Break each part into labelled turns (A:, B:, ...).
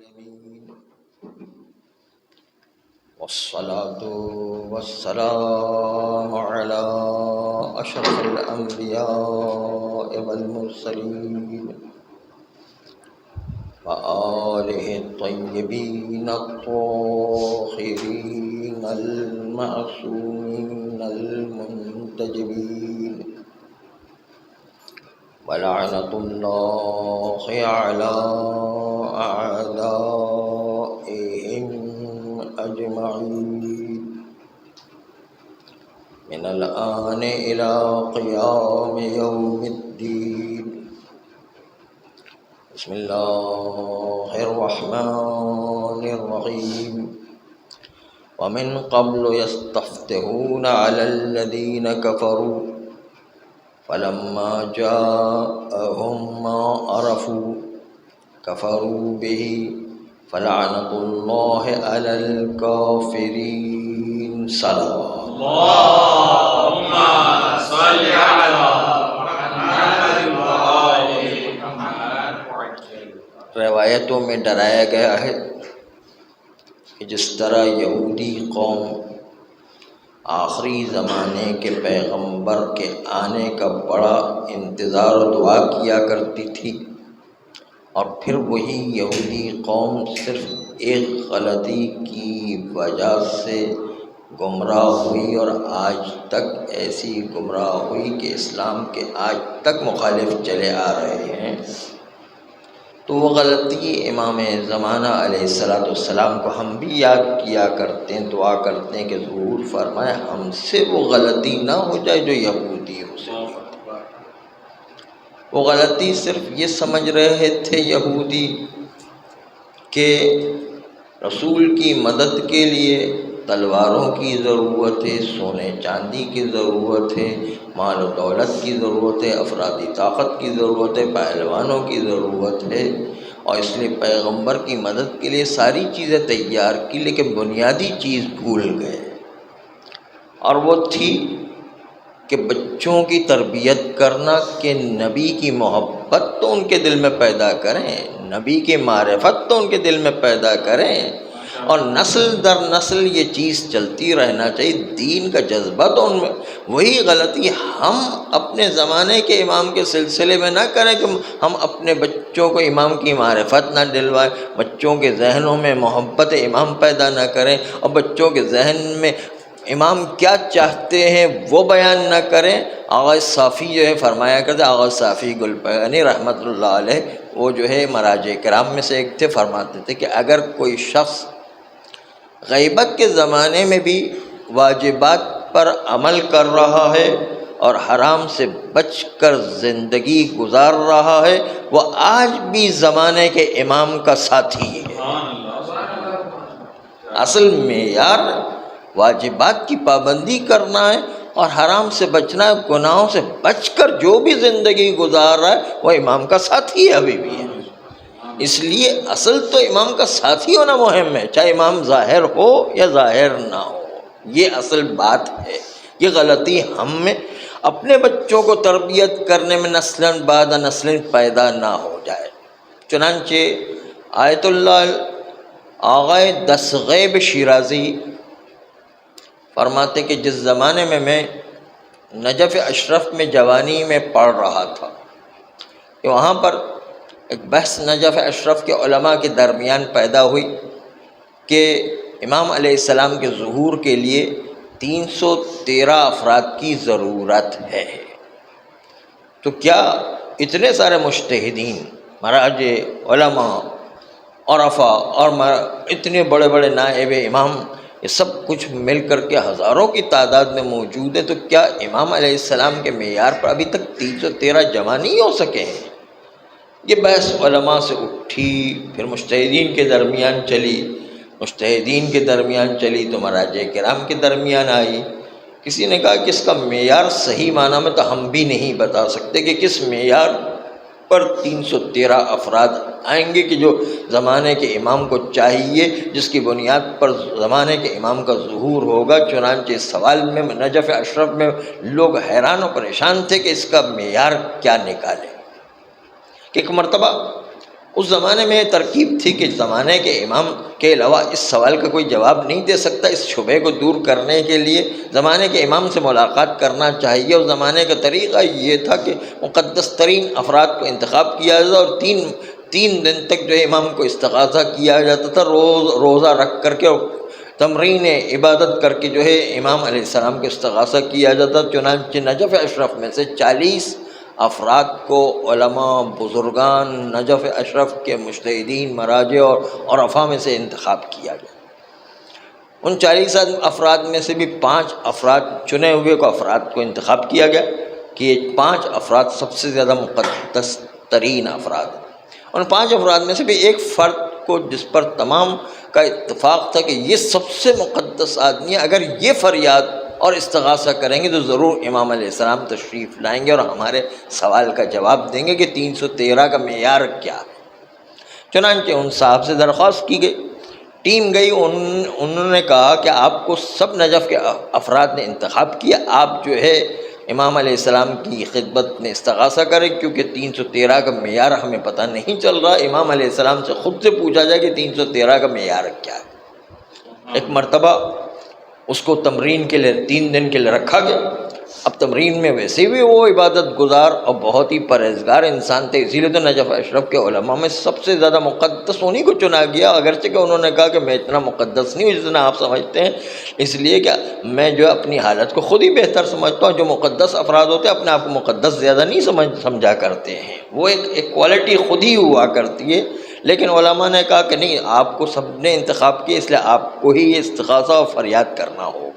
A: العالمين والصلاة والسلام على أشرف الأنبياء والمرسلين وآله الطيبين الطاهرين المعصومين المنتجبين ولعنة الله على أعدائهم أجمعين من الآن إلى قيام يوم الدين. بسم الله الرحمن الرحيم. ومن قبل يستفتحون على الذين كفروا فلما جاءهم ما عرفوا كفروا به فلعنة الله على الكافرين. صلوات
B: اللهم صل على محمد وآل محمد.
A: روایتوں میں ڈرایا گیا ہے کہ جس طرح یہودی قوم آخری زمانے کے پیغمبر کے آنے کا بڑا انتظار و دعا کیا کرتی تھی، اور پھر وہی یہودی قوم صرف ایک غلطی کی وجہ سے گمراہ ہوئی، اور آج تک ایسی گمراہ ہوئی کہ اسلام کے آج تک مخالف چلے آ رہے ہیں، تو وہ غلطی امام زمانہ علیہ السلام کو ہم بھی یاد کیا کرتے ہیں، دعا کرتے ہیں کہ ضرور فرمائے ہم سے وہ غلطی نہ ہو جائے جو یہودیوں سے ہوئی۔ وہ غلطی صرف یہ سمجھ رہے تھے یہودی کہ رسول کی مدد کے لیے تلواروں کی ضرورت ہے، سونے چاندی کی ضرورت ہے، مال و دولت کی ضرورت ہے، افرادی طاقت کی ضرورت ہے، پہلوانوں کی ضرورت ہے، اور اس لیے پیغمبر کی مدد کے لیے ساری چیزیں تیار کی، لیکن بنیادی چیز بھول گئے، اور وہ تھی کہ بچوں کی تربیت کرنا، کہ نبی کی محبت تو ان کے دل میں پیدا کریں، نبی کی معرفت تو ان کے دل میں پیدا کریں، اور نسل در نسل یہ چیز چلتی رہنا چاہیے، دین کا جذبہ تو ان میں۔ وہی غلطی ہم اپنے زمانے کے امام کے سلسلے میں نہ کریں کہ ہم اپنے بچوں کو امام کی معرفت نہ دلوائیں، بچوں کے ذہنوں میں محبت امام پیدا نہ کریں، اور بچوں کے ذہن میں امام کیا چاہتے ہیں وہ بیان نہ کریں۔ آغا صافی جو ہے فرمایا کرتے، آغا صافی گلپگانی رحمۃ اللہ علیہ، وہ جو ہے مراجع کرام میں سے ایک تھے، فرماتے تھے کہ اگر کوئی شخص غیبت کے زمانے میں بھی واجبات پر عمل کر رہا ہے اور حرام سے بچ کر زندگی گزار رہا ہے، وہ آج بھی زمانے کے امام کا ساتھی ہے۔ اصل معیار واجبات کی پابندی کرنا ہے اور حرام سے بچنا ہے، گناہوں سے بچ کر جو بھی زندگی گزار رہا ہے وہ امام کا ساتھی ہے، ابھی بھی ہے۔ اس لیے اصل تو امام کا ساتھی ہونا مہم ہے، چاہے امام ظاہر ہو یا ظاہر نہ ہو، یہ اصل بات ہے۔ یہ غلطی ہم میں اپنے بچوں کو تربیت کرنے میں نسلاً بعد نسلاً پیدا نہ ہو جائے۔ چنانچہ آیت اللہ آغائے دستغیب شیرازی فرماتے کہ جس زمانے میں نجف اشرف میں جوانی میں پڑھ رہا تھا، کہ وہاں پر ایک بحث نجف اشرف کے علماء کے درمیان پیدا ہوئی کہ امام علیہ السلام کے ظہور کے لیے 313 افراد کی ضرورت ہے، تو کیا اتنے سارے مجتہدین، مراجع، علماء، عرفاء اور اتنے بڑے بڑے نائب امام، یہ سب کچھ مل کر کے ہزاروں کی تعداد میں موجود ہے، تو کیا امام علیہ السلام کے معیار پر ابھی تک 313 جمع نہیں ہو سکے ہیں؟ یہ بحث علماء سے اٹھی، پھر مجتہدین کے درمیان چلی تو مراجع کرام کے درمیان آئی۔ کسی نے کہا کہ اس کا معیار صحیح معنی میں تو ہم بھی نہیں بتا سکتے کہ کس معیار پر 313 افراد آئیں گے کہ جو زمانے کے امام کو چاہیے، جس کی بنیاد پر زمانے کے امام کا ظہور ہوگا۔ چنانچہ اس سوال میں نجف اشرف میں لوگ حیران و پریشان تھے کہ اس کا معیار کیا نکالے۔ کہ ایک مرتبہ اس زمانے میں ترکیب تھی کہ زمانے کے امام کے علاوہ اس سوال کا کوئی جواب نہیں دے سکتا. اس شبہے کو دور کرنے کے لیے زمانے کے امام سے ملاقات کرنا چاہیے. اور زمانے کا طریقہ یہ تھا کہ مقدس ترین افراد کو انتخاب کیا جاتا اور تین دن تک جو ہے امام کو استغاثہ کیا جاتا تھا، روزہ رکھ کر کے اور تمرین عبادت کر کے جو ہے امام علیہ السلام کو استغاثہ کیا جاتا. چنانچہ نجف اشرف میں سے 40 افراد کو علماء بزرگان نجف اشرف کے مجتہدین مراجع اور عرفا میں سے انتخاب کیا گیا. ان 40 افراد میں سے بھی 5 افراد چنے ہوئے کو افراد کو انتخاب کیا گیا کہ یہ 5 افراد سب سے زیادہ مقدس ترین افراد ہیں. ان 5 افراد میں سے بھی ایک فرد کو جس پر تمام کا اتفاق تھا کہ یہ سب سے مقدس آدمی ہے، اگر یہ فریاد اور استغاثہ کریں گے تو ضرور امام علیہ السلام تشریف لائیں گے اور ہمارے سوال کا جواب دیں گے کہ 313 کا معیار کیا ہے. چنانچہ ان صاحب سے درخواست کی گئی، ٹیم گئی، انہوں نے کہا کہ آپ کو سب نجف کے افراد نے انتخاب کیا، آپ جو ہے امام علیہ السلام کی خدمت میں استغاثہ کریں، کیونکہ 313 کا معیار ہمیں پتہ نہیں چل رہا. امام علیہ السلام سے خود سے پوچھا جائے کہ 313 کا معیار کیا ہے. ایک مرتبہ اس کو تمرین کے لیے 3 دن کے لیے رکھا گیا. اب تمرین میں ویسے بھی وہ عبادت گزار اور بہت ہی پرہیزگار انسان تھے، اسی لیے تو نجف اشرف کے علماء میں سب سے زیادہ مقدس انہیں کو چنا گیا، اگرچہ کہ انہوں نے کہا کہ میں اتنا مقدس نہیں ہوں جتنا آپ سمجھتے ہیں، اس لیے کہ میں جو اپنی حالت کو خود ہی بہتر سمجھتا ہوں. جو مقدس افراد ہوتے ہیں اپنے آپ کو مقدس زیادہ نہیں سمجھا کرتے ہیں، وہ ایک کوالٹی خود ہی ہوا کرتی ہے. لیکن علماء نے کہا کہ نہیں، آپ کو سب نے انتخاب کیا، اس لیے آپ کو ہی یہ استغاثہ اور فریاد کرنا ہوگی.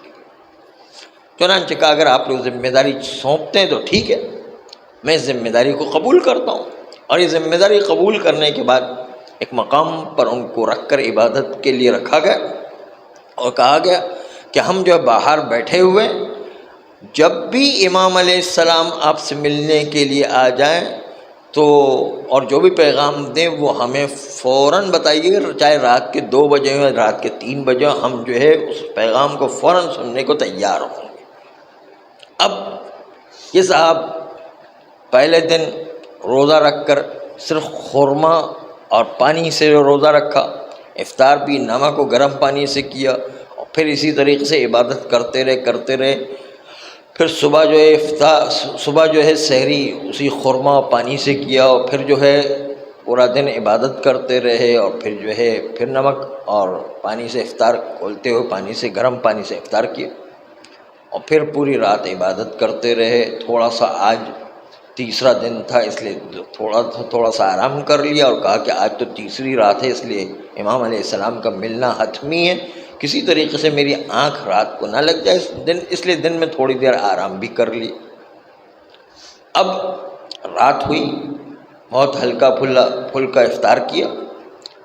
A: چنانچہ کہا اگر آپ لوگ ذمہ داری سونپتے ہیں تو ٹھیک ہے، میں اس ذمہ داری کو قبول کرتا ہوں. اور یہ ذمہ داری قبول کرنے کے بعد ایک مقام پر ان کو رکھ کر عبادت کے لیے رکھا گیا اور کہا گیا کہ ہم جو باہر بیٹھے ہوئے، جب بھی امام علیہ السلام آپ سے ملنے کے لیے آ جائیں تو اور جو بھی پیغام دیں وہ ہمیں فوراً بتائیے گا، چاہے رات کے 2 بجے ہوں رات کے 3 بجے ہوں، ہم جو ہے اس پیغام کو فوراً سننے کو تیار ہوں گے. اب یہ صاحب پہلے دن روزہ رکھ کر صرف خورما اور پانی سے روزہ رکھا، افطار بھی نمک و گرم پانی سے کیا، اور پھر اسی طریقے سے عبادت کرتے رہے. پھر صبح جو ہے سحری اسی خورما اور پانی سے کیا، اور پھر جو ہے پورا دن عبادت کرتے رہے، اور پھر جو ہے پھر نمک اور پانی سے افطار کھولتے ہوئے گرم پانی سے افطار کیا، اور پھر پوری رات عبادت کرتے رہے. تھوڑا سا آج تیسرا دن تھا اس لیے تھوڑا سا آرام کر لیا، اور کہا کہ آج تو تیسری رات ہے، اس لیے امام علیہ السلام کا ملنا حتمی ہے، کسی طریقے سے میری آنکھ رات کو نہ لگ جائے اس لیے دن میں تھوڑی دیر آرام بھی کر لی. اب رات ہوئی، بہت ہلکا پھلکا افطار کیا،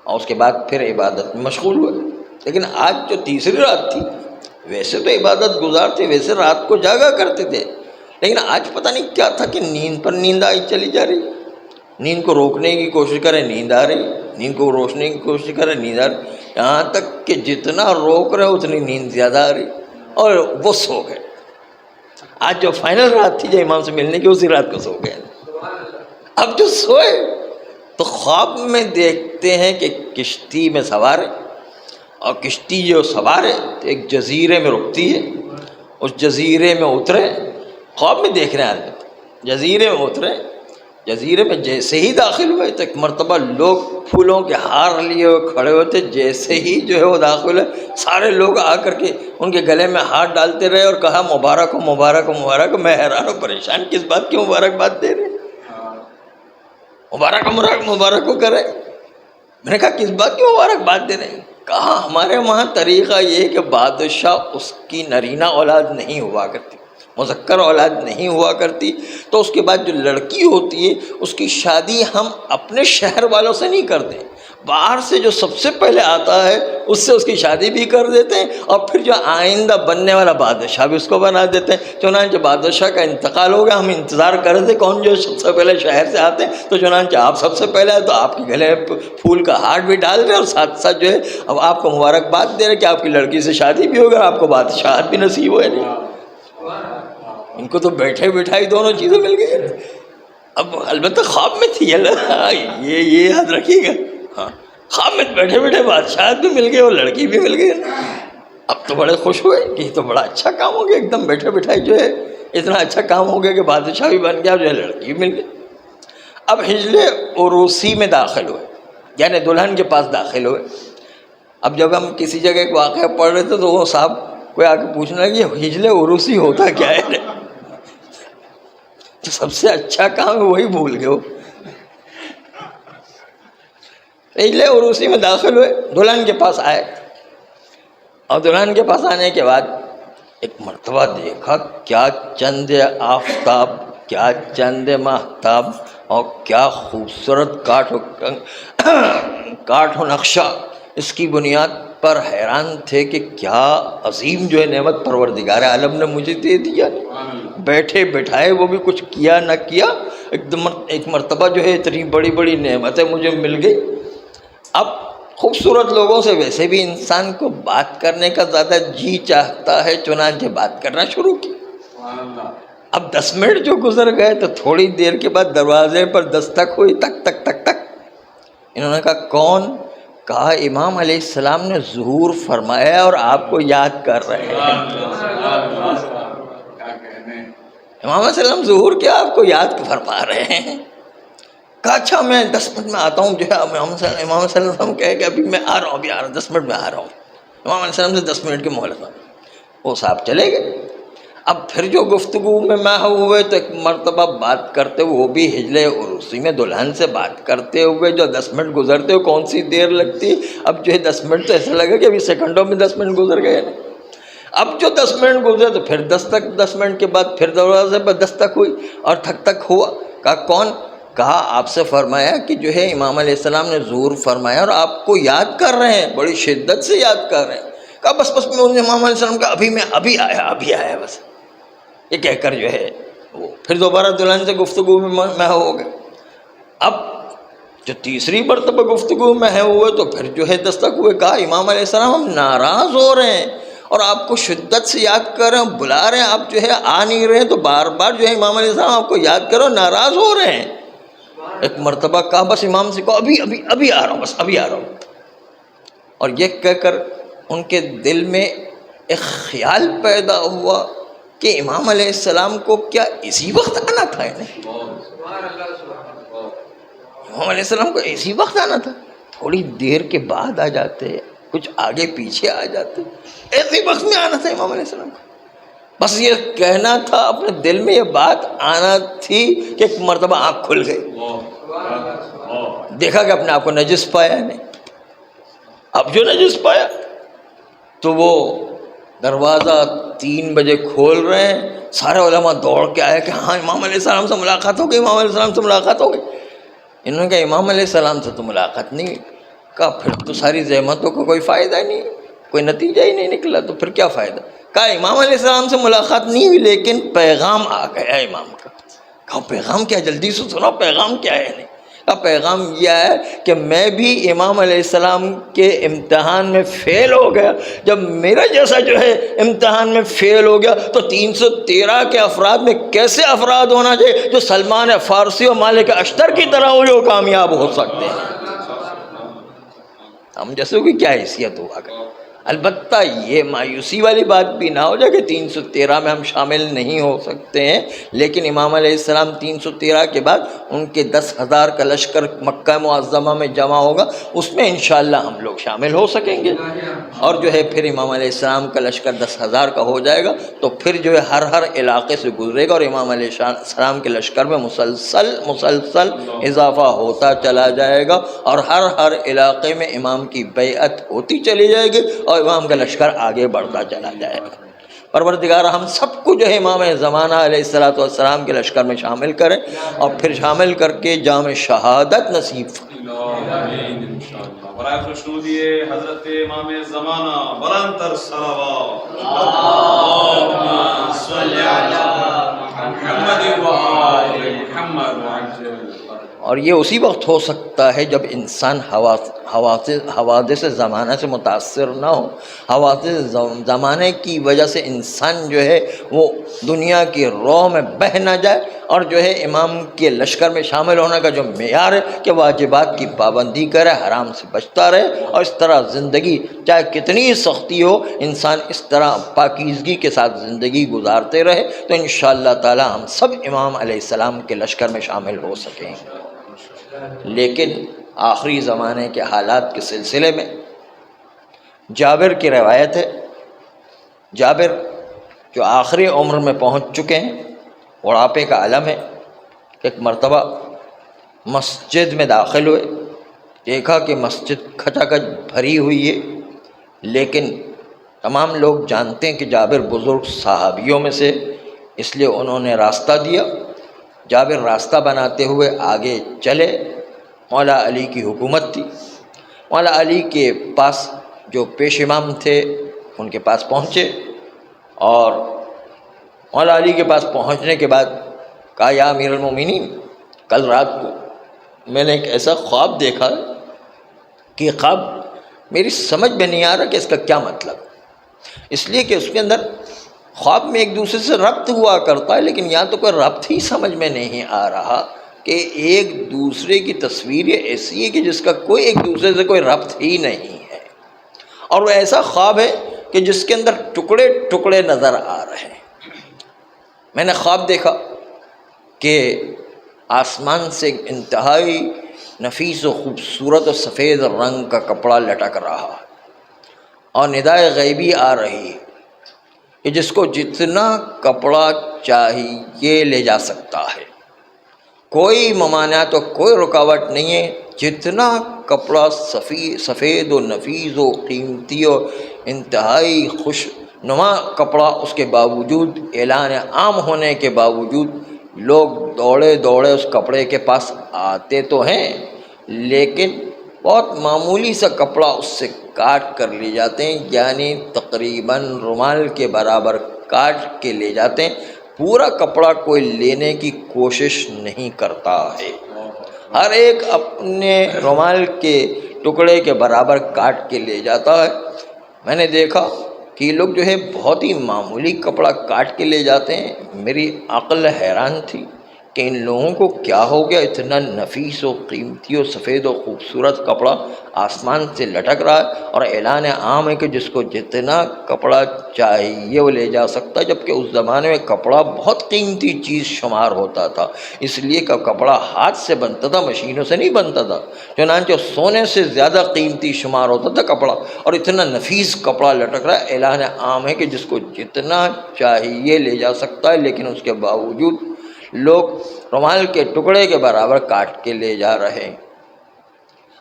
A: اور اس کے بعد پھر عبادت میں مشغول ہوئے. لیکن آج جو تیسری رات تھی، ویسے تو عبادت گزار تھے، ویسے رات کو جاگا کرتے تھے، لیکن آج پتہ نہیں کیا تھا کہ نیند پر نیند آئی چلی جا رہی. نیند کو روکنے کی کوشش کرے نیند آ رہی، نیند کو روکنے کی کوشش کرے نیند آ رہی، یہاں تک کہ جتنا روک رہے اتنی نیند زیادہ آ رہی، اور وہ سو گئے. آج جو فائنل رات تھی جو امام سے ملنے کی، اسی رات کو سو گئے. اب جو سوئے تو خواب میں دیکھتے ہیں کہ کشتی میں سوار ہے، اور کشتی جو سوار ہے تو ایک جزیرے میں رکتی ہے، اس جزیرے میں اترے. خواب میں دیکھ رہے ہیں آدمی، جزیرے میں اترے، جزیرے میں جیسے ہی داخل ہوئے تو ایک مرتبہ لوگ پھولوں کے ہار لیے ہوئے کھڑے ہوتے، جیسے ہی جو ہے وہ داخل ہوئے سارے لوگ آ کر کے ان کے گلے میں ہاتھ ڈالتے رہے اور کہا مبارک ہو مبارک ہو مبارک ہو. میں حیران ہوں، پریشان کس بات کی مبارکباد دے رہے، مبارک ہو کرے. میں نے کہا کس بات کی مبارکباد دے رہے ہیں؟ کہا ہمارے وہاں طریقہ یہ کہ بادشاہ اس کی نرینہ اولاد نہیں ہوا کرتی، مذکر اولاد نہیں ہوا کرتی، تو اس کے بعد جو لڑکی ہوتی ہے اس کی شادی ہم اپنے شہر والوں سے نہیں کرتے، باہر سے جو سب سے پہلے آتا ہے اس سے اس کی شادی بھی کر دیتے ہیں، اور پھر جو آئندہ بننے والا بادشاہ بھی اس کو بنا دیتے ہیں. چنانچہ بادشاہ کا انتقال ہو گیا، ہم انتظار کر رہے تھے کون جو سب سے پہلے شہر سے آتے ہیں، تو چنانچہ آپ سب سے پہلے آئے تو آپ کے گلے پھول کا ہار بھی ڈال رہے اور ساتھ ساتھ جو ہے اب آپ کو مبارکباد دے رہے کہ آپ کی لڑکی سے شادی بھی ہوگی اور آپ کو بادشاہت بھی نصیب ہوئے. نہیں، ان کو تو بیٹھے بٹھائی دونوں چیزیں مل گئی. اب البتہ خواب میں تھی یہ یاد رکھیے گا. ہاں خواب میں بیٹھے بیٹھے بادشاہ بھی مل گئے اور لڑکی بھی مل گئی. اب تو بڑے خوش ہوئے کہ یہ تو بڑا اچھا کام ہو گیا، ایک دم بیٹھے بیٹھائے جو ہے اتنا اچھا کام ہو گیا کہ بادشاہ بھی بن گیا، جو ہے لڑکی بھی مل گئی. اب حجل عروسی میں داخل ہوئے، یعنی دلہن کے پاس داخل ہوئے. اب جب ہم کسی جگہ ایک واقعہ پڑھ رہے تھے تو وہ صاحب کوئی آ کے پوچھنے لگے حجل عروسی ہوتا کیا ہے؟ تو سب سے اچھا کام ہے وہی بھول گئے. وہ حجل عروسی میں داخل ہوئے، دلہن کے پاس آئے، اور دلہن کے پاس آنے کے بعد ایک مرتبہ دیکھا کیا چند آفتاب، کیا چند ماہتاب، اور کیا خوبصورت کاٹ و نقشہ. اس کی بنیاد پر حیران تھے کہ کیا عظیم جو ہے نعمت پروردگار عالم نے مجھے دے دیا. بیٹھے بٹھائے وہ بھی کچھ کیا نہ کیا، ایک مرتبہ جو ہے اتنی بڑی بڑی نعمتیں مجھے مل گئی. اب خوبصورت لوگوں سے ویسے بھی انسان کو بات کرنے کا زیادہ جی چاہتا ہے، چنانچہ بات کرنا شروع کی. اب 10 منٹ جو گزر گئے تو تھوڑی دیر کے بعد دروازے پر دستک ہوئی، تک تک تک تک. انہوں نے کہا کون؟ کہا امام علیہ السلام نے ظہور فرمایا اور آپ کو یاد کر رہے ہیں. امام علیہ السلام ظہور کیا آپ کو یاد فرما رہے ہیں؟ کہا اچھا میں 10 منٹ میں آتا ہوں. جو ہے امام علیہ السلام کہے کہ ابھی میں آ رہا ہوں، ابھی آ رہا ہوں، 10 منٹ میں آ رہا ہوں. امام علیہ السلام سے 10 منٹ کی مہلت. وہ صاحب چلے گئے. اب پھر جو گفتگو میں محو ہوئے تو ایک مرتبہ بات کرتے ہوئے، وہ بھی حجل عروسی میں دلہن سے بات کرتے ہوئے، جو 10 منٹ گزرتے ہوئے کون سی دیر لگتی، اب جو ہے 10 منٹ تو ایسا لگا کہ ابھی سیکنڈوں میں 10 منٹ گزر گئے. اب جو 10 منٹ گزرے تو پھر 10 منٹ کے بعد پھر دروازے پر دستک ہوئی اور ٹھک ٹھک ہوا. کہا کون؟ کہا آپ سے فرمایا کہ جو ہے امام علیہ السلام نے ظہور فرمایا اور آپ کو یاد کر رہے ہیں، بڑی شدت سے یاد کر رہے ہیں. کہا بس میں امام علیہ السلام کا ابھی آیا بس، یہ کہہ کر جو ہے وہ پھر دوبارہ دلہن سے گفتگو میں محو ہو گئے. اب جو تیسری مرتبہ گفتگو میں محو ہوئے تو پھر جو ہے دستک ہوئے. کہا امام علیہ السلام ہم ناراض ہو رہے ہیں اور آپ کو شدت سے یاد کر رہے ہیں، بلا رہے ہیں، آپ جو ہے آ نہیں رہے ہیں، تو بار بار جو ہے امام علیہ السلام آپ کو یاد کرو، ناراض ہو رہے ہیں. ایک مرتبہ کہا بس امام سے کہو ابھی آ رہا ہوں، بس ابھی آ رہا ہوں. اور یہ کہہ کر ان کے دل میں ایک خیال پیدا ہوا کہ امام علیہ السلام کو کیا اسی وقت آنا تھا؟ امام علیہ السلام کو اسی وقت آنا تھا؟ تھوڑی دیر کے بعد آ جاتے، کچھ آگے پیچھے آ جاتے، ایسے وقت میں آنا تھا امام علیہ السلام کو. بس یہ کہنا تھا، اپنے دل میں یہ بات آنا تھی کہ ایک مرتبہ آنکھ کھل گئی، دیکھا کہ اپنے آپ کو نجس پایا نہیں. اب جو نجس پایا تو وہ دروازہ 3 بجے کھول رہے ہیں، سارے علماء دوڑ کے آئے کہ ہاں امام علیہ السلام سے ملاقات ہو گئی، امام علیہ السلام سے ملاقات ہو گئی. انہوں نے کہا امام علیہ السلام سے تو ملاقات نہیں. کہا پھر تو ساری زحمتوں کا کوئی فائدہ ہی نہیں، کوئی نتیجہ ہی نہیں نکلا، تو پھر کیا فائدہ؟ کہا امام علیہ السلام سے ملاقات نہیں ہوئی لیکن پیغام آ گیا امام کا. کہا پیغام کیا؟ جلدی سے سنو، پیغام کیا ہے؟ نہیں کہا پیغام یہ ہے کہ میں بھی امام علیہ السلام کے امتحان میں فیل ہو گیا. جب میرا جیسا جو ہے امتحان میں فیل ہو گیا تو 313 کے افراد میں کیسے افراد ہونا چاہیے جو سلمان فارسی اور مالک اشتر کی طرح ہو جو کامیاب ہو سکتے ہیں. ہم جیسے کی کیا حیثیت ہوا کرے. البتہ یہ مایوسی والی بات بھی نہ ہو جائے کہ 313 میں ہم شامل نہیں ہو سکتے ہیں، لیکن امام علیہ السلام 313 کے بعد ان کے 10,000 کا لشکر مکہ معظمہ میں جمع ہوگا، اس میں انشاءاللہ ہم لوگ شامل ہو سکیں گے. اور جو ہے پھر امام علیہ السلام کا لشکر 10,000 کا ہو جائے گا تو پھر جو ہے ہر علاقے سے گزرے گا اور امام علیہ السلام کے لشکر میں مسلسل اضافہ ہوتا چلا جائے گا اور ہر علاقے میں امام کی بیعت ہوتی چلی جائے گی اور امام کا لشکر آگے بڑھتا چلا جائے گا. پروردگار ہم سب کو جو ہے امام زمانہ علیہ السلام کے لشکر میں شامل کرے اور پھر شامل کر کے جام شہادت نصیب
B: برائے خوشنودی حضرت امام زمانہ بلندر صلوات اللہم صلی علی محمد و آل محمد وعجل.
A: اور یہ اسی وقت ہو سکتا ہے جب انسان حوادث زمانہ سے متاثر نہ ہو. حوادث زمانے کی وجہ سے انسان جو ہے وہ دنیا کی روح میں بہہ نہ جائے اور جو ہے امام کے لشکر میں شامل ہونے کا جو معیار ہے کہ واجبات کی پابندی کرے، حرام سے بچتا رہے، اور اس طرح زندگی چاہے کتنی سختی ہو انسان اس طرح پاکیزگی کے ساتھ زندگی گزارتے رہے، تو انشاءاللہ تعالی ہم سب امام علیہ السلام کے لشکر میں شامل ہو سکیں۔ لیکن آخری زمانے کے حالات کے سلسلے میں جابر کی روایت ہے، جابر جو آخری عمر میں پہنچ چکے ہیں، بڑھاپے کا عالم ہے، ایک مرتبہ مسجد میں داخل ہوئے، دیکھا کہ مسجد کھچا کھچ بھری ہوئی ہے، لیکن تمام لوگ جانتے ہیں کہ جابر بزرگ صحابیوں میں سے، اس لیے انہوں نے راستہ دیا۔ جابر راستہ بناتے ہوئے آگے چلے، مولا علی کی حکومت تھی، مولا علی کے پاس جو پیش امام تھے ان کے پاس پہنچے، اور مولا علی کے پاس پہنچنے کے بعد کہا یا امیر المومنین، کل رات کو میں نے ایک ایسا خواب دیکھا کہ یہ خواب میری سمجھ میں نہیں آ رہا کہ اس کا کیا مطلب، اس لیے کہ اس کے اندر خواب میں ایک دوسرے سے ربط ہوا کرتا ہے، لیکن یہاں تو کوئی ربط ہی سمجھ میں نہیں آ رہا کہ ایک دوسرے کی تصویر ایسی ہے کہ جس کا کوئی ایک دوسرے سے کوئی ربط ہی نہیں ہے، اور وہ ایسا خواب ہے کہ جس کے اندر ٹکڑے ٹکڑے نظر آ رہے ہیں۔ میں نے خواب دیکھا کہ آسمان سے انتہائی نفیس و خوبصورت و سفید رنگ کا کپڑا لٹک رہا اور ندائے غیبی آ رہی کہ جس کو جتنا کپڑا چاہیے لے جا سکتا ہے، کوئی ممانعت و کوئی رکاوٹ نہیں ہے، جتنا کپڑا سفید و نفیس و قیمتی و انتہائی خوش نما کپڑا، اس کے باوجود اعلان عام ہونے کے باوجود لوگ دوڑے دوڑے اس کپڑے کے پاس آتے تو ہیں، لیکن بہت معمولی سا کپڑا اس سے کاٹ کر لے جاتے ہیں، یعنی تقریباً رومال کے برابر کاٹ کے لے جاتے ہیں، پورا کپڑا کوئی لینے کی کوشش نہیں کرتا ہے، ہر ایک اپنے رومال کے ٹکڑے کے برابر کاٹ کے لے جاتا ہے۔ میں نے دیکھا کہ یہ لوگ جو ہے بہت ہی معمولی کپڑا کاٹ کے لے جاتے ہیں، میری عقل حیران تھی کہ ان لوگوں کو کیا ہو گیا، اتنا نفیس و قیمتی و سفید و خوبصورت کپڑا آسمان سے لٹک رہا ہے، اور اعلان عام ہے کہ جس کو جتنا کپڑا چاہیے وہ لے جا سکتا ہے، جبکہ اس زمانے میں کپڑا بہت قیمتی چیز شمار ہوتا تھا، اس لیے کہ کپڑا ہاتھ سے بنتا تھا، مشینوں سے نہیں بنتا تھا، چنانچہ سونے سے زیادہ قیمتی شمار ہوتا تھا کپڑا، اور اتنا نفیس کپڑا لٹک رہا ہے، اعلان عام ہے کہ جس کو جتنا چاہیے لے جا سکتا ہے، لیکن اس کے باوجود لوگ رومال کے ٹکڑے کے برابر کاٹ کے لے جا رہے ہیں۔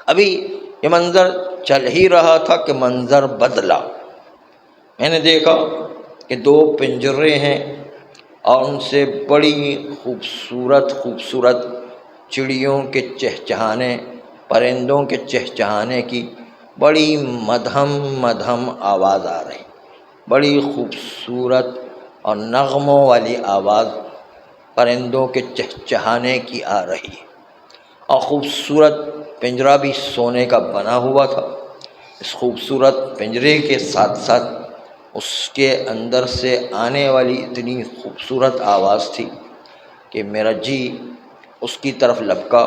A: ابھی یہ منظر چل ہی رہا تھا کہ منظر بدلا، میں نے دیکھا کہ دو پنجرے ہیں اور ان سے بڑی خوبصورت چڑیوں کے چہچہانے، پرندوں کے چہچہانے کی بڑی مدھم آواز آ رہی، بڑی خوبصورت اور نغموں والی آواز پرندوں کے چہچہانے کی آ رہی، اور خوبصورت پنجرہ بھی سونے کا بنا ہوا تھا۔ اس خوبصورت پنجرے کے ساتھ ساتھ اس کے اندر سے آنے والی اتنی خوبصورت آواز تھی کہ میرا جی اس کی طرف لپکا،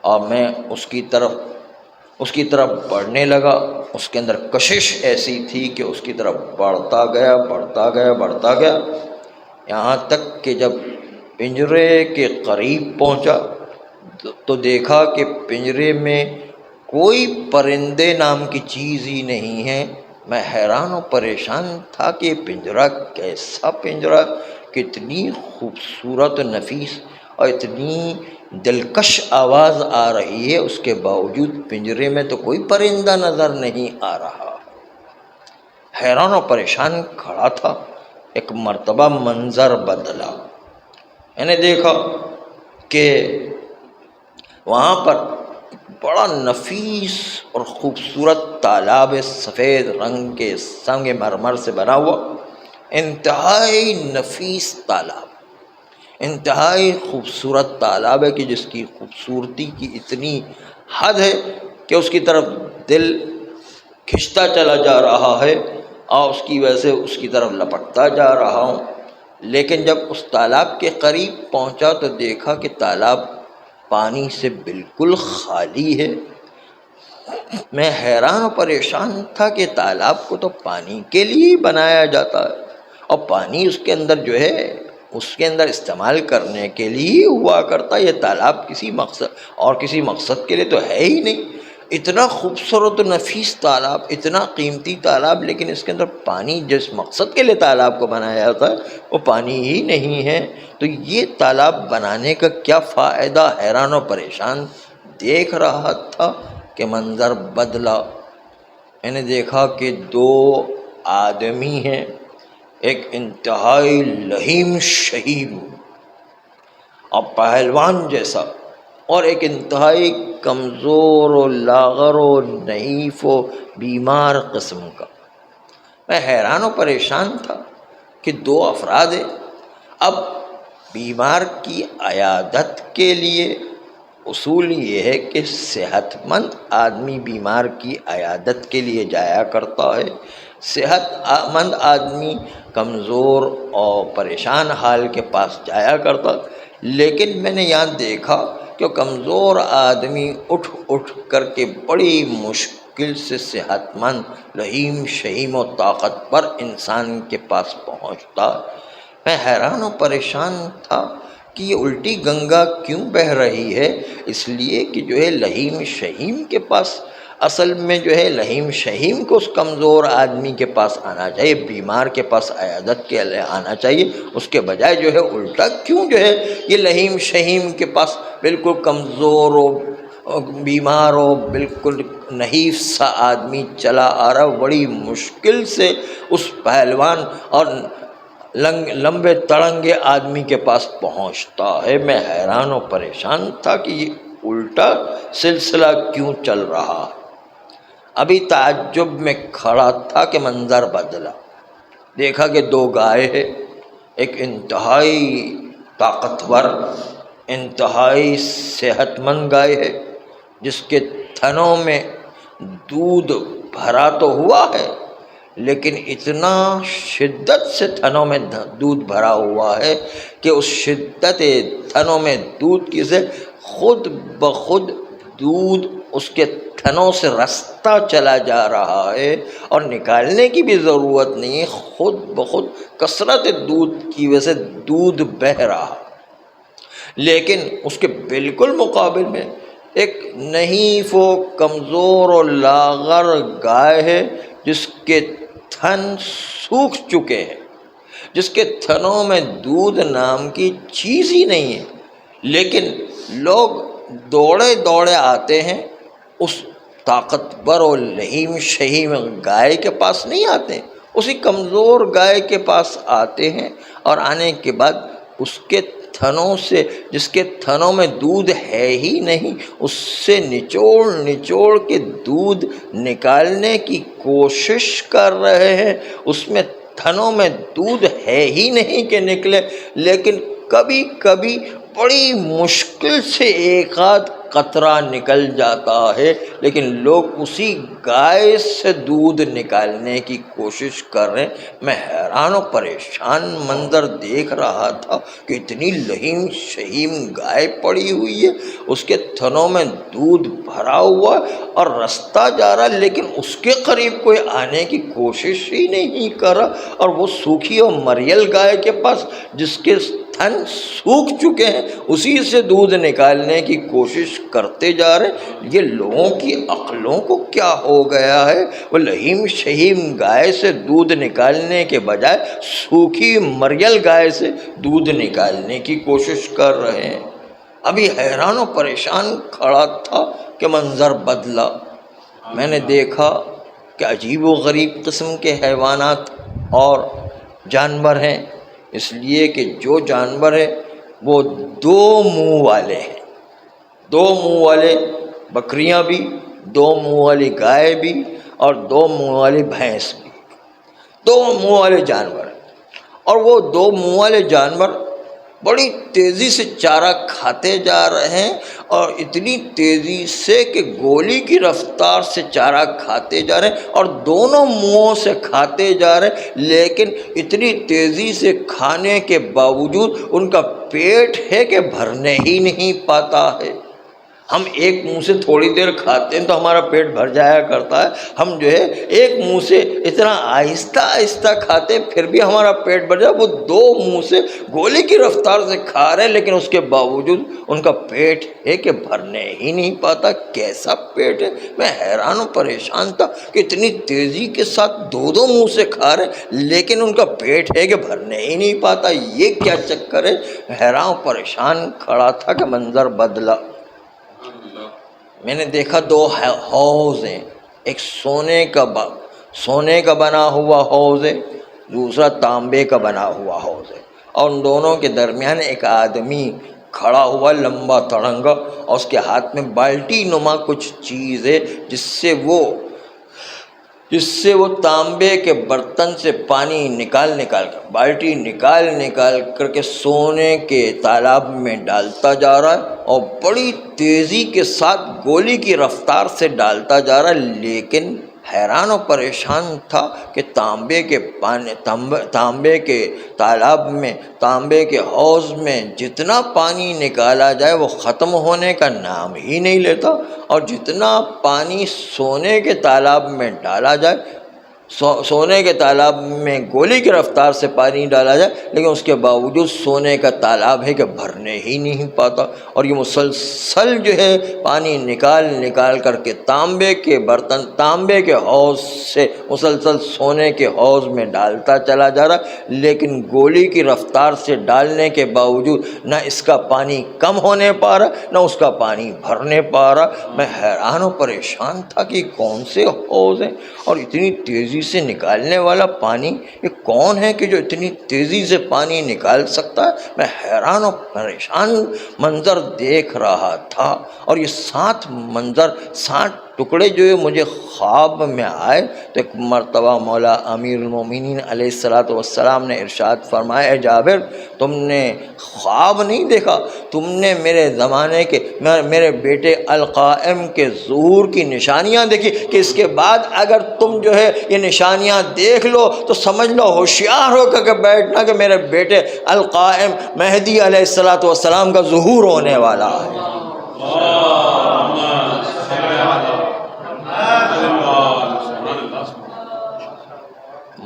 A: اور میں اس کی طرف بڑھنے لگا، اس کے اندر کشش ایسی تھی کہ اس کی طرف بڑھتا گیا، یہاں تک کہ جب پنجرے کے قریب پہنچا تو دیکھا کہ پنجرے میں کوئی پرندے نام کی چیز ہی نہیں ہے۔ میں حیران و پریشان تھا کہ یہ پنجرہ کیسا پنجرہ، کتنی خوبصورت و نفیس اور اتنی دلکش آواز آ رہی ہے، اس کے باوجود پنجرے میں تو کوئی پرندہ نظر نہیں آ رہا۔ حیران و پریشان کھڑا تھا، ایک مرتبہ منظر بدلا، میں نے دیکھا کہ وہاں پر بڑا نفیس اور خوبصورت تالاب سفید رنگ کے سنگ مرمر سے بنا ہوا، انتہائی نفیس تالاب، انتہائی خوبصورت تالاب ہے کہ جس کی خوبصورتی کی اتنی حد ہے کہ اس کی طرف دل کھنچتا چلا جا رہا ہے، اور اس کی وجہ سے اس کی طرف لپکتا جا رہا ہوں، لیکن جب اس تالاب کے قریب پہنچا تو دیکھا کہ تالاب پانی سے بالکل خالی ہے۔ میں حیران و پریشان تھا کہ تالاب کو تو پانی کے لیے ہی بنایا جاتا ہے، اور پانی اس کے اندر جو ہے اس کے اندر استعمال کرنے کے لیے ہوا کرتا، یہ تالاب کسی مقصد کے لیے تو ہے ہی نہیں۔ اتنا خوبصورت و نفیس تالاب، اتنا قیمتی تالاب، لیکن اس کے اندر پانی جس مقصد کے لیے تالاب کو بنایا جاتا ہے وہ پانی ہی نہیں ہے۔ تو یہ تالاب بنانے کا کیا فائدہ؟ حیران و پریشان دیکھ رہا تھا کہ منظر بدلا۔ میں نے دیکھا کہ دو آدمی ہیں، ایک انتہائی لہیم شہیم اور پہلوان جیسا، اور ایک انتہائی کمزور و لاغر و نحیف و بیمار قسم کا۔ میں حیران و پریشان تھا کہ دو افراد ہیں۔ اب بیمار کی عیادت کے لیے اصول یہ ہے کہ صحت مند آدمی بیمار کی عیادت کے لیے جایا کرتا ہے، صحت مند آدمی کمزور اور پریشان حال کے پاس جایا کرتا۔ لیکن میں نے یہاں دیکھا کہ کمزور آدمی اٹھ کر کے بڑی مشکل سے صحت مند رحیم شہیم و طاقتور انسان کے پاس پہنچتا۔ میں حیران و پریشان تھا کہ یہ الٹی گنگا کیوں بہہ رہی ہے؟ اس لیے کہ جو ہے لہیم شہیم کے پاس، اصل میں جو ہے لہیم شہیم کو اس کمزور آدمی کے پاس آنا چاہیے، بیمار کے پاس عیادت کے لیے آنا چاہیے، اس کے بجائے جو ہے الٹا کیوں جو ہے یہ لہیم شہیم کے پاس بالکل کمزور و بیمار و بالکل نحیف سا آدمی چلا آ رہا، بڑی مشکل سے اس پہلوان اور لمبے تڑنگے آدمی کے پاس پہنچتا ہے۔ میں حیران و پریشان تھا کہ یہ الٹا سلسلہ کیوں چل رہا۔ ابھی تعجب میں کھڑا تھا کہ منظر بدلا۔ دیکھا کہ دو گائے ہیں، ایک انتہائی طاقتور انتہائی صحت مند گائے ہے جس کے تھنوں میں دودھ بھرا تو ہوا ہے، لیکن اتنا شدت سے تھنوں میں دودھ بھرا ہوا ہے کہ اس شدت تھنوں میں دودھ کی سے خود بخود دودھ اس کے تھنوں سے رستا چلا جا رہا ہے، اور نکالنے کی بھی ضرورت نہیں ہے، خود بخود کثرت دودھ کی وجہ سے دودھ بہہ رہا۔ لیکن اس کے بالکل مقابل میں ایک نحیف و کمزور و لاغر گائے ہے جس کے تھن سوکھ چکے ہیں، جس کے تھنوں میں دودھ نام کی چیز ہی نہیں ہے، لیکن لوگ دوڑے دوڑے آتے ہیں، اس طاقتور و لہیم شہیم گائے کے پاس نہیں آتے، اسی کمزور گائے کے پاس آتے ہیں، اور آنے کے بعد اس کے تھنوں سے، جس کے تھنوں میں دودھ ہے ہی نہیں، اس سے نچوڑ کے دودھ نکالنے کی کوشش کر رہے ہیں۔ اس میں تھنوں میں دودھ ہے ہی نہیں کہ نکلے، لیکن کبھی کبھی بڑی مشکل سے ایک آدھ قطرہ نکل جاتا ہے، لیکن لوگ اسی گائے سے دودھ نکالنے کی کوشش کر رہے ہیں۔ میں حیران و پریشان منظر دیکھ رہا تھا کہ اتنی لہیم شہیم گائے پڑی ہوئی ہے، اس کے تھنوں میں دودھ بھرا ہوا اور رستہ جا رہا، لیکن اس کے قریب کوئی آنے کی کوشش ہی نہیں کر رہا، اور وہ سوکھی اور مریل گائے کے پاس جس کے تھن سوکھ چکے ہیں اسی سے دودھ نکالنے کی کوشش کرتے جا رہے ہیں۔ یہ لوگوں کی عقلوں کو کیا ہو گیا ہے؟ وہ لہیم شہیم گائے سے دودھ نکالنے کے بجائے سوکھی مریل گائے سے دودھ نکالنے کی کوشش کر رہے ہیں۔ ابھی حیران و پریشان کھڑا تھا کہ منظر بدلا۔ میں نے دیکھا کہ عجیب و غریب قسم کے حیوانات اور جانور ہیں، اس لیے کہ جو جانور ہیں وہ دو منہ والے ہیں، دو منہ والے بکریاں بھی، دو منہ والی گائے بھی، اور دو منہ والی بھینس بھی، دو منہ والے جانور ہیں۔ اور وہ دو منہ والے جانور بڑی تیزی سے چارہ کھاتے جا رہے ہیں، اور اتنی تیزی سے کہ گولی کی رفتار سے چارہ کھاتے جا رہے ہیں، اور دونوں منہوں سے کھاتے جا رہے ہیں، لیکن اتنی تیزی سے کھانے کے باوجود ان کا پیٹ ہے کہ بھرنے ہی نہیں پاتا ہے۔ ہم ایک منہ سے تھوڑی دیر کھاتے ہیں تو ہمارا پیٹ بھر جایا کرتا ہے، ہم جو ہے ایک منہ سے اتنا آہستہ آہستہ کھاتے ہیں پھر بھی ہمارا پیٹ بھر جائے، وہ دو منہ سے گولی کی رفتار سے کھا رہے ہیں لیکن اس کے باوجود ان کا پیٹ ہے کہ بھرنے ہی نہیں پاتا۔ کیسا پیٹ ہے؟ میں حیران و پریشان تھا کہ اتنی تیزی کے ساتھ دو دو منہ سے کھا رہے ہیں لیکن ان کا پیٹ ہے کہ بھرنے ہی نہیں پاتا، یہ کیا چکر ہے؟ حیران و پریشان کھڑا تھا کہ منظر بدلا۔ میں نے دیکھا دو حوض ہیں، ایک سونے کا بنا ہوا حوض ہے، دوسرا تانبے کا بنا ہوا حوض ہے، اور ان دونوں کے درمیان ایک آدمی کھڑا ہوا لمبا تڑنگا، اور اس کے ہاتھ میں بالٹی نما کچھ چیز ہے جس سے وہ تانبے کے برتن سے پانی نکال بالٹی نکال کر کے سونے کے تالاب میں ڈالتا جا رہا ہے، اور بڑی تیزی کے ساتھ گولی کی رفتار سے ڈالتا جا رہا ہے، لیکن حیران و پریشان تھا کہ تانبے کے تالاب میں، تانبے کے حوض میں جتنا پانی نکالا جائے وہ ختم ہونے کا نام ہی نہیں لیتا، اور جتنا پانی سونے کے تالاب میں ڈالا جائے، سونے کے تالاب میں گولی کی رفتار سے پانی ڈالا جائے لیکن اس کے باوجود سونے کا تالاب ہے کہ بھرنے ہی نہیں پاتا، اور یہ مسلسل جو ہے پانی نکال کر کے تانبے کے حوض سے مسلسل سونے کے حوض میں ڈالتا چلا جا رہا، لیکن گولی کی رفتار سے ڈالنے کے باوجود نہ اس کا پانی کم ہونے پا رہا نہ اس کا پانی بھرنے پا رہا۔ میں حیران و پریشان تھا کہ کون سے حوض ہیں، اور اتنی تیزی سے نکالنے والا پانی، یہ کون ہے کہ جو اتنی تیزی سے پانی نکال سکتا ہے؟ میں حیران و پریشان منظر دیکھ رہا تھا، اور یہ 7 ٹکڑے جو ہے مجھے خواب میں آئے۔ تو ایک مرتبہ مولا امیر المومنین علیہ السلام نے ارشاد فرمایا، اے جابر، تم نے خواب نہیں دیکھا، تم نے میرے زمانے کے میرے بیٹے القائم کے ظہور کی نشانیاں دیکھی کہ اس کے بعد اگر تم جو ہے یہ نشانیاں دیکھ لو تو سمجھ لو، ہوشیار ہو کر کے بیٹھنا کہ میرے بیٹے القائم مہدی علیہ السلام کا ظہور ہونے والا ہے۔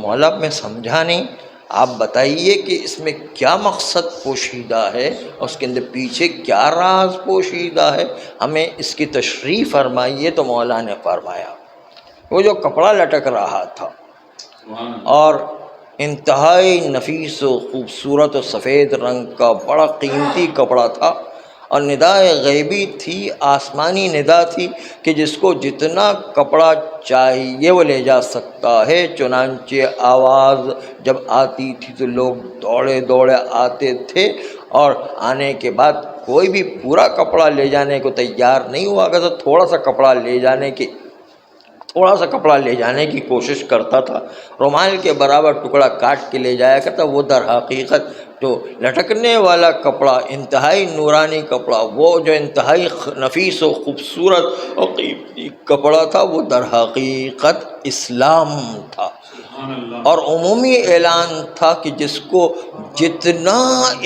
A: مولا میں سمجھا نہیں، آپ بتائیے کہ اس میں کیا مقصد پوشیدہ ہے، اور اس کے اندر پیچھے کیا راز پوشیدہ ہے، ہمیں اس کی تشریح فرمائیے۔ تو مولا نے فرمایا وہ جو کپڑا لٹک رہا تھا اور انتہائی نفیس و خوبصورت و سفید رنگ کا بڑا قیمتی کپڑا تھا، اور ندائے غیبی تھی، آسمانی ندا تھی کہ جس کو جتنا کپڑا چاہیے وہ لے جا سکتا ہے، چنانچہ آواز جب آتی تھی تو لوگ دوڑے آتے تھے، اور آنے کے بعد کوئی بھی پورا کپڑا لے جانے کو تیار نہیں ہوا کرتا، تھوڑا سا کپڑا لے جانے کی کوشش کرتا تھا، رومال کے برابر ٹکڑا کاٹ کے لے جایا کرتا۔ وہ در حقیقت جو لٹکنے والا کپڑا، انتہائی نورانی کپڑا، وہ جو انتہائی نفیس و خوبصورت اور قیمتی کپڑا تھا، وہ در حقیقت اسلام تھا، اور عمومی اعلان تھا کہ جس کو جتنا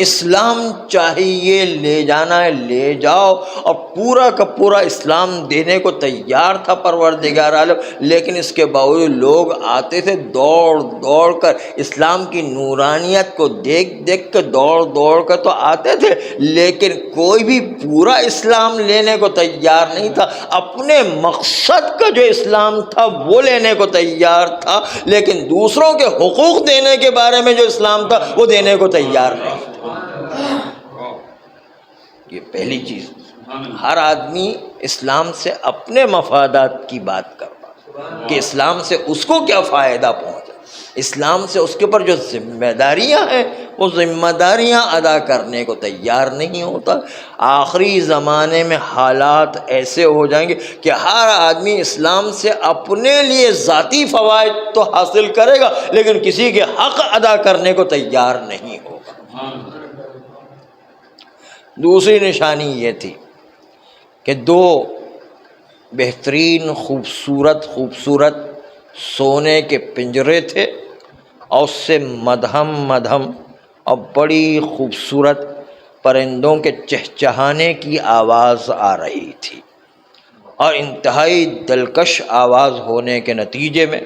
A: اسلام چاہیے لے جانا ہے لے جاؤ، اور پورا کا پورا اسلام دینے کو تیار تھا پروردگار عالم، لیکن اس کے باوجود لوگ آتے تھے دوڑ کر، اسلام کی نورانیت کو دیکھ کر دوڑ کر تو آتے تھے، لیکن کوئی بھی پورا اسلام لینے کو تیار نہیں تھا، اپنے مقصد کا جو اسلام تھا وہ لینے کو تیار تھا، لیکن دوسروں کے حقوق دینے کے بارے میں جو اسلام تھا وہ دینے کو تیار نہیں تھا۔ یہ پہلی چیز، ہر آدمی اسلام سے اپنے مفادات کی بات کرتا کہ اسلام سے اس کو کیا فائدہ پہنچا، اسلام سے اس کے اوپر جو ذمہ داریاں ہیں وہ ذمہ داریاں ادا کرنے کو تیار نہیں ہوتا۔ آخری زمانے میں حالات ایسے ہو جائیں گے کہ ہر آدمی اسلام سے اپنے لیے ذاتی فوائد تو حاصل کرے گا لیکن کسی کے حق ادا کرنے کو تیار نہیں ہوگا۔ دوسری نشانی یہ تھی کہ دو بہترین خوبصورت سونے کے پنجرے تھے، اور اس سے مدھم اور بڑی خوبصورت پرندوں کے چہچہانے کی آواز آ رہی تھی، اور انتہائی دلکش آواز ہونے کے نتیجے میں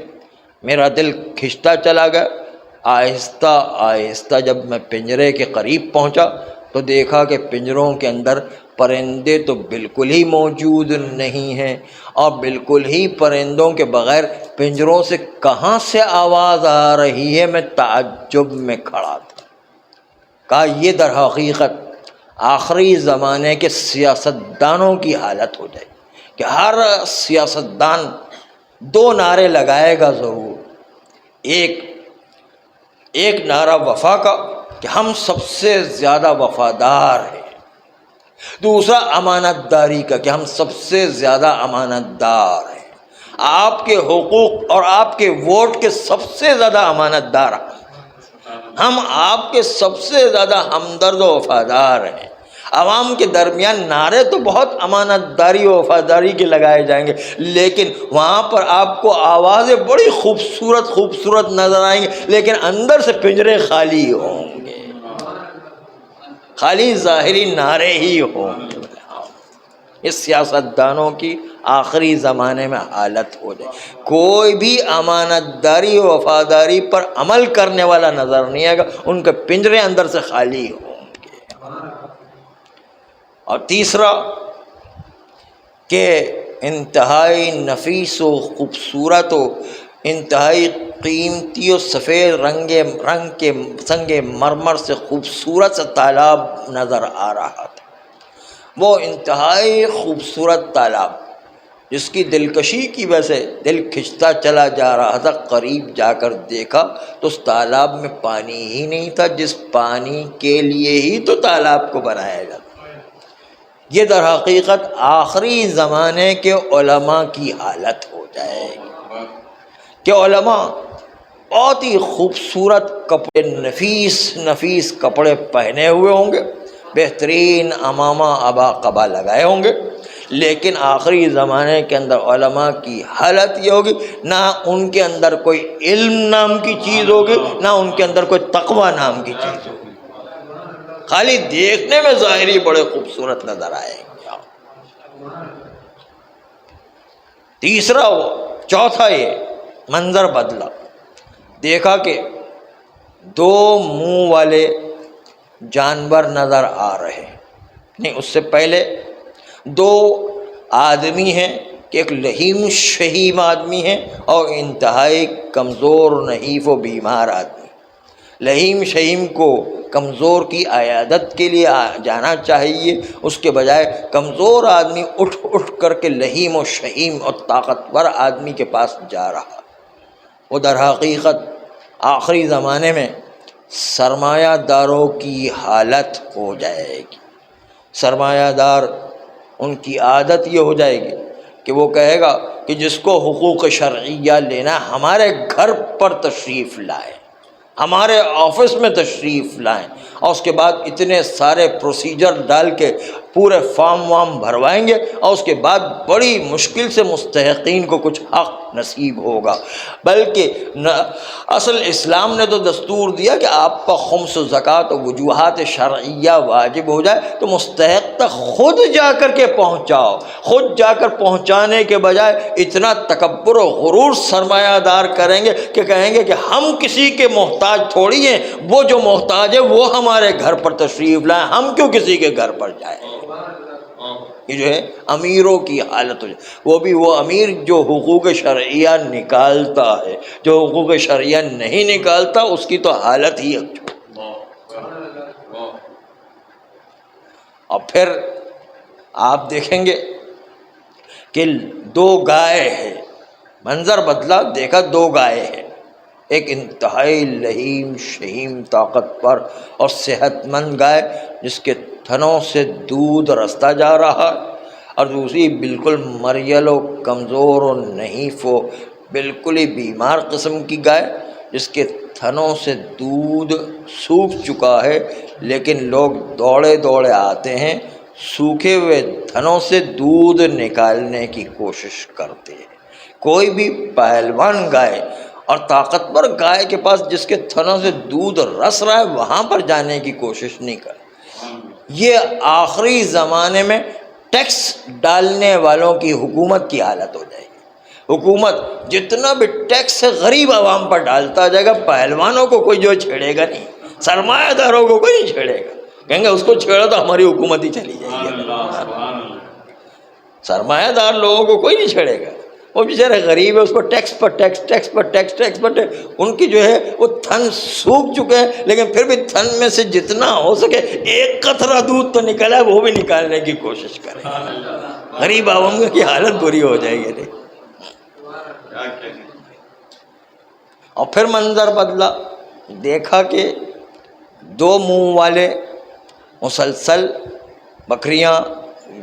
A: میرا دل کھنچتا چلا گیا۔ آہستہ آہستہ جب میں پنجرے کے قریب پہنچا تو دیکھا کہ پنجروں کے اندر پرندے تو بالکل ہی موجود نہیں ہیں، اور بالکل ہی پرندوں کے بغیر پنجروں سے کہاں سے آواز آ رہی ہے، میں تعجب میں کھڑا تھا۔ کہا یہ در حقیقت آخری زمانے کے سیاستدانوں کی حالت ہو جائے کہ ہر سیاستدان دو نعرے لگائے گا ضرور، ایک نعرہ وفا کا کہ ہم سب سے زیادہ وفادار ہیں، دوسرا امانت داری کا کہ ہم سب سے زیادہ امانت دار ہیں، آپ کے حقوق اور آپ کے ووٹ کے سب سے زیادہ امانت دار ہم آپ کے سب سے زیادہ ہمدرد و وفادار ہیں۔ عوام کے درمیان نعرے تو بہت امانت داری و وفاداری کے لگائے جائیں گے، لیکن وہاں پر آپ کو آوازیں بڑی خوبصورت نظر آئیں گے، لیکن اندر سے پنجرے خالی ہوں گے، خالی ظاہری نعرے ہی ہوں گے۔ اس سیاستدانوں کی آخری زمانے میں حالت ہو جائے، کوئی بھی امانت داری و وفاداری پر عمل کرنے والا نظر نہیں آئے گا، ان کے پنجرے اندر سے خالی ہوں گے۔ اور تیسرا کہ انتہائی نفیس و خوبصورت و انتہائی قیمتی و سفید رنگ کے سنگ مرمر سے خوبصورت سا تالاب نظر آ رہا تھا۔ وہ انتہائی خوبصورت تالاب جس کی دلکشی کی وجہ سے دل کھنچتا چلا جا رہا تھا، قریب جا کر دیکھا تو اس تالاب میں پانی ہی نہیں تھا، جس پانی کے لیے ہی تو تالاب کو بنایا جاتا۔ یہ در حقیقت آخری زمانے کے علماء کی حالت ہو جائے گی کہ علماء بہت ہی خوبصورت کپڑے، نفیس کپڑے پہنے ہوئے ہوں گے، بہترین امامہ ابا قبا لگائے ہوں گے، لیکن آخری زمانے کے اندر علماء کی حالت یہ ہوگی، نہ ان کے اندر کوئی علم نام کی چیز ہوگی، نہ ان کے اندر کوئی تقوی نام کی چیز ہوگی، خالی دیکھنے میں ظاہری بڑے خوبصورت نظر آئیں گے۔ چوتھا یہ منظر بدلا، دیکھا کہ دو منہ والے جانور نظر آ رہے ہیں، نہیں اس سے پہلے دو آدمی ہیں کہ ایک لہیم شہیم آدمی ہے اور انتہائی کمزور نحیف و بیمار آدمی۔ لہیم شہیم کو کمزور کی عیادت کے لیے جانا چاہیے، اس کے بجائے کمزور آدمی اٹھ کر کے لہیم و شہیم اور طاقتور آدمی کے پاس جا رہا۔ وہ در حقیقت آخری زمانے میں سرمایہ داروں کی حالت ہو جائے گی۔ سرمایہ دار ان کی عادت یہ ہو جائے گی کہ وہ کہے گا کہ جس کو حقوق شرعیہ لینا ہمارے گھر پر تشریف لائے، ہمارے آفس میں تشریف لائیں، اور اس کے بعد اتنے سارے پروسیجر ڈال کے پورے فارم وام بھروائیں گے، اور اس کے بعد بڑی مشکل سے مستحقین کو کچھ حق نصیب ہوگا۔ بلکہ اصل اسلام نے تو دستور دیا کہ آپ کا خمس و زکوٰۃ و وجوہات شرعیہ واجب ہو جائے تو مستحق تک خود جا کر کے پہنچاؤ۔ خود جا کر پہنچانے کے بجائے اتنا تکبر و غرور سرمایہ دار کریں گے کہ کہیں گے کہ ہم کسی کے محتاج تھوڑی ہیں، وہ جو محتاج ہے وہ ہمارے گھر پر تشریف لائیں، ہم کیوں کسی کے گھر پر جائیں۔ یہ جو ہے امیروں کی حالت ہو جائے، وہ بھی وہ امیر جو حقوق شرعیہ نکالتا ہے، جو حقوق شرعیہ نہیں نکالتا اس کی تو حالت ہی اور پھر آپ دیکھیں گے کہ دو گائے ہیں، منظر بدلا، دیکھا دو گائے ہیں، ایک انتہائی لہیم شہیم طاقتور اور صحت مند گائے جس کے تھنوں سے دودھ رستا جا رہا، اور دوسری بالکل مریل و کمزور و نحیف و بالکل ہی بیمار قسم کی گائے جس کے تھنوں سے دودھ سوکھ چکا ہے، لیکن لوگ دوڑے دوڑے آتے ہیں، سوکھے ہوئے تھنوں سے دودھ نکالنے کی کوشش کرتے ہیں۔ کوئی بھی پہلوان گائے اور طاقتور گائے کے پاس جس کے تھنوں سے دودھ رس رہا ہے وہاں پر جانے کی کوشش نہیں کرے۔ یہ آخری زمانے میں ٹیکس ڈالنے والوں کی حکومت کی حالت ہو جائے گی۔ حکومت جتنا بھی ٹیکس غریب عوام پر ڈالتا جائے گا، پہلوانوں کو کوئی جو چھیڑے گا نہیں، سرمایہ داروں کو کوئی نہیں چھیڑے گا، کہیں گے اس کو چھیڑا تو ہماری حکومت ہی چلی جائے گی۔ سرمایہ دار لوگوں کو کوئی نہیں چھیڑے گا، وہ بیچارے غریب ہے، اس کو ٹیکس پر ٹیکس، ٹیکس پر ٹیکس، ٹیکس پر ٹیکس، ان کی جو ہے وہ تھن سوکھ چکے ہیں، لیکن پھر بھی تھن میں سے جتنا ہو سکے ایک قطرہ دودھ تو نکلا ہے وہ بھی نکالنے کی کوشش کریں۔ غریب عوام کی حالت بری ہو جائے گی۔ اور پھر منظر بدلا، دیکھا کہ دو منہ والے مسلسل بکریاں،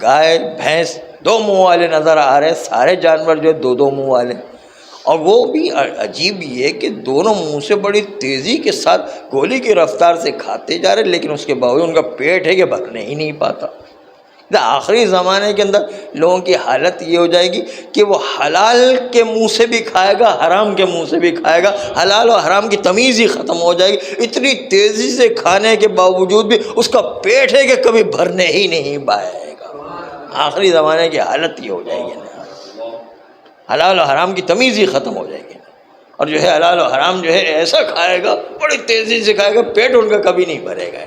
A: گائے، بھینس دو منہ والے نظر آ رہے، سارے جانور جو دو دو منہ والے، اور وہ بھی عجیب یہ کہ دونوں منہ سے بڑی تیزی کے ساتھ گولی کی رفتار سے کھاتے جا رہے، لیکن اس کے باوجود ان کا پیٹ ہے کہ بھرنے ہی نہیں پاتا۔ آخری زمانے کے اندر لوگوں کی حالت یہ ہو جائے گی کہ وہ حلال کے منہ سے بھی کھائے گا، حرام کے منہ سے بھی کھائے گا، حلال و حرام کی تمیز ہی ختم ہو جائے گی۔ اتنی تیزی سے کھانے کے باوجود بھی اس کا پیٹ ہے کہ کبھی بھرنے ہی نہیں پائے گا۔ آخری زمانے کی حالت یہ ہو جائے گی، حلال و حرام کی تمیز ہی ختم ہو جائے گی، اور جو ہے حلال و حرام جو ہے ایسا کھائے گا، بڑی تیزی سے کھائے گا، پیٹ ان کا کبھی نہیں بھرے گا۔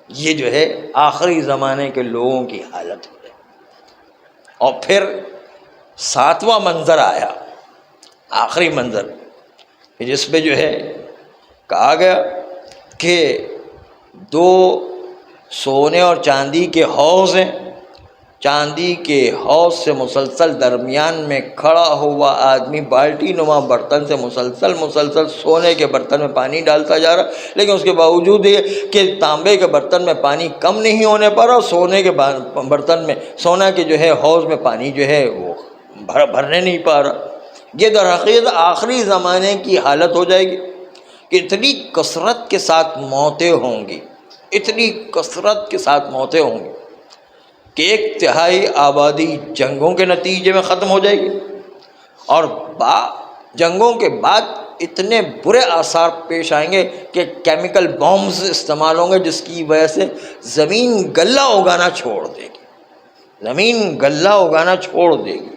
A: یہ جو ہے آخری زمانے کے لوگوں کی حالت ہے۔ اور پھر ساتواں منظر آیا، آخری منظر، جس پہ جو ہے کہا گیا کہ دو سونے اور چاندی کے حوض ہیں، چاندی کے حوض سے مسلسل درمیان میں کھڑا ہوا آدمی بالٹی نما برتن سے مسلسل سونے کے برتن میں پانی ڈالتا جا رہا، لیکن اس کے باوجود یہ کہ تانبے کے برتن میں پانی کم نہیں ہونے پا رہا، اور سونے کے برتن میں، سونا کے جو ہے حوض میں پانی جو ہے وہ بھرنے نہیں پا رہا۔ یہ در حقیقت آخری زمانے کی حالت ہو جائے گی کہ اتنی کثرت کے ساتھ موتیں ہوں گی، اتنی کثرت کے ساتھ موتیں ہوں گی کہ 1/3 آبادی جنگوں کے نتیجے میں ختم ہو جائے گی، اور جنگوں کے بعد اتنے برے آثار پیش آئیں گے کہ کیمیکل بامز استعمال ہوں گے، جس کی وجہ سے زمین غلہ اگانا چھوڑ دے گی، زمین غلہ اگانا چھوڑ دے گی،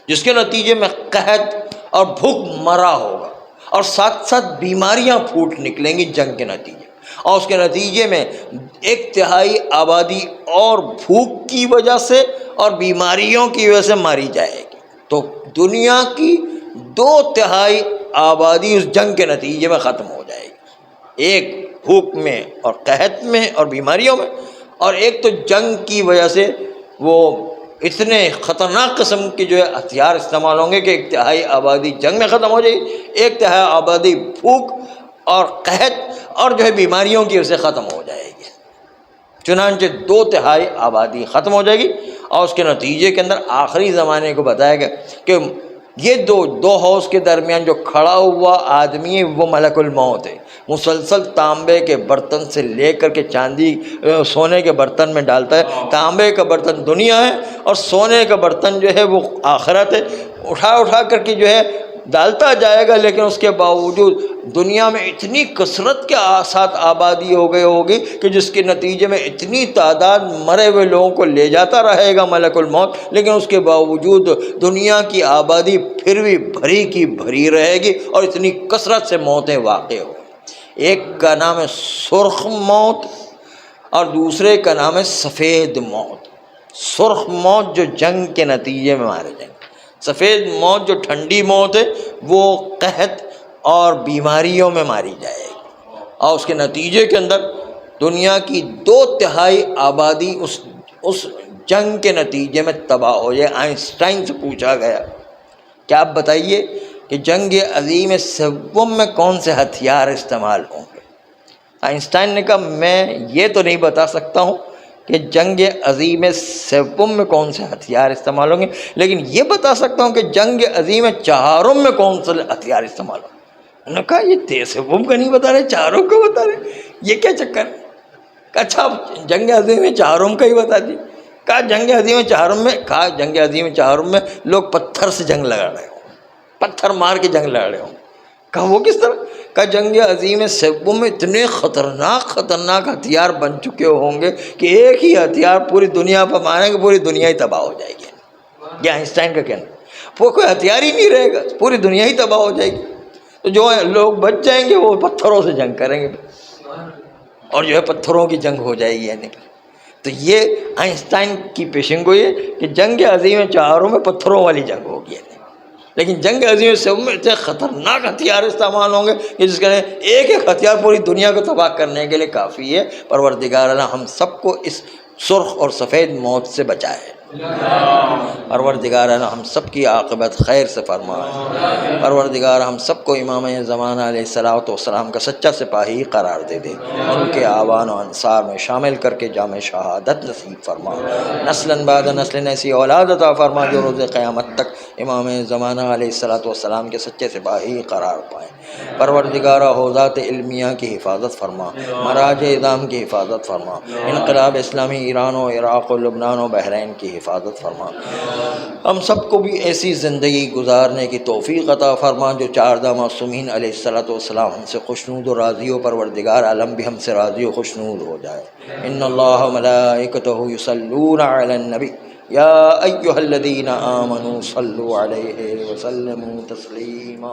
A: جس کے نتیجے میں قحط اور بھوک مرا ہوگا، اور ساتھ ساتھ بیماریاں پھوٹ نکلیں گی جنگ کے نتیجے، اور اس کے نتیجے میں 1/3 آبادی اور بھوک کی وجہ سے اور بیماریوں کی وجہ سے ماری جائے گی۔ تو دنیا کی 2/3 آبادی اس جنگ کے نتیجے میں ختم ہو جائے گی، ایک بھوک میں اور قحط میں اور بیماریوں میں، اور ایک تو جنگ کی وجہ سے وہ اتنے خطرناک قسم کے جو ہے ہتھیار استعمال ہوں گے کہ 1/3 آبادی جنگ میں ختم ہو جائے گی، 1/3 آبادی بھوک اور قحط اور جو ہے بیماریوں کی وجہ سے ختم ہو جائے گی۔ چنانچہ 2/3 آبادی ختم ہو جائے گی، اور اس کے نتیجے کے اندر آخری زمانے کو بتایا گیا کہ یہ دو حوض کے درمیان جو کھڑا ہوا آدمی ہے وہ ملک الموت ہے، مسلسل تانبے کے برتن سے لے کر کے چاندی سونے کے برتن میں ڈالتا ہے۔ تانبے کا برتن دنیا ہے اور سونے کا برتن جو ہے وہ آخرت ہے، اٹھا کر کے جو ہے ڈالتا جائے گا، لیکن اس کے باوجود دنیا میں اتنی کثرت کے ساتھ آبادی ہو گئی ہوگی کہ جس کے نتیجے میں اتنی تعداد مرے ہوئے لوگوں کو لے جاتا رہے گا ملک الموت، لیکن اس کے باوجود دنیا کی آبادی پھر بھی بھری کی بھری رہے گی، اور اتنی کثرت سے موتیں واقع ہوں۔ ایک کا نام ہے سرخ موت اور دوسرے کا نام ہے سفید موت۔ سرخ موت جو جنگ کے نتیجے میں مارے جائیں گے، سفید موت جو ٹھنڈی موت ہے وہ قحط اور بیماریوں میں ماری جائے گی، اور اس کے نتیجے کے اندر دنیا کی 2/3 آبادی اس جنگ کے نتیجے میں تباہ ہو جائے۔ آئنسٹائن سے پوچھا گیا کہ آپ بتائیے کہ جنگ عظیم سوم میں کون سے ہتھیار استعمال ہوں گے؟ آئنسٹائن نے کہا میں یہ تو نہیں بتا سکتا ہوں کہ جنگ عظیم سوم میں کون سے ہتھیار استعمال ہوں گے، لیکن یہ بتا سکتا ہوں کہ جنگ عظیم چہارم میں کون سے ہتھیار استعمال ہوں گے۔ انہوں نے کہا یہ تیسوم کا نہیں بتا رہے، چہارم کا بتا رہے، یہ کیا چکر ہے؟ کہا اچھا جنگ عظیم چہارم کا ہی بتا دی۔ کہا جنگ عظیم چہارم میں لوگ پتھر سے جنگ لڑا رہے ہوں، پتھر مار کے جنگ لڑ رہے ہوں۔ کہا وہ کس طرح؟ کہا جنگ عظیم سوم میں اتنے خطرناک ہتھیار بن چکے ہوں گے کہ ایک ہی ہتھیار پوری دنیا پر ماریں گے، پوری دنیا ہی تباہ ہو جائے گی۔ یہ آئنسٹائن کا کہنا، وہ کوئی ہتھیار ہی نہیں رہے گا، پوری دنیا ہی تباہ ہو جائے گی، تو جو لوگ بچ جائیں گے وہ پتھروں سے جنگ کریں گے، اور جو ہے پتھروں کی جنگ ہو جائے گی یعنی۔ تو یہ آئنسٹائن کی پیشن گوئی ہے کہ جنگ عظیم چہاروں میں پتھروں والی جنگ ہوگی یعنی، لیکن جنگ عظیم سے اتنے خطرناک ہتھیار استعمال ہوں گے کہ جس کا ایک ہتھیار پوری دنیا کو تباہ کرنے کے لیے کافی ہے۔ پروردگار اللہ ہم سب کو اس سرخ اور سفید موت سے بچائے، پروردگار ہم سب کی عاقبت خیر سے فرمائے، پروردگار ہم سب کو امام زمانہ علیہ الصلوۃ والسلام کا سچا سپاہی قرار دے دے، ان کے آوان و انصار میں شامل کر کے جامع شہادت نصیب فرما، نسلاً بعد نسل ایسی اولاد عطا فرما جو روز قیامت تک امام زمانہ علیہ الصلوۃ والسلام کے سچے سپاہی قرار پائیں۔ پروردگار حوزات علمیہ کی حفاظت فرما، مراج اعظام کی حفاظت فرما، انقلاب اسلامی ایران و عراق و لبنان و بحرین کی حفاظت فرما، ہم سب کو بھی ایسی زندگی گزارنے کی توفیق عطا فرما جو چاردہ معصومین علیہ الصلوۃ والسلام ہم سے خوشنود و راضی ہو، پروردگار عالم بھی ہم سے راضی و خوشنود ہو جائے۔ ان اللہ و ملائکتہ یصلون علی النبی یا ایھا الذین آمنوا صلوا علیہ وسلموا تسلیما۔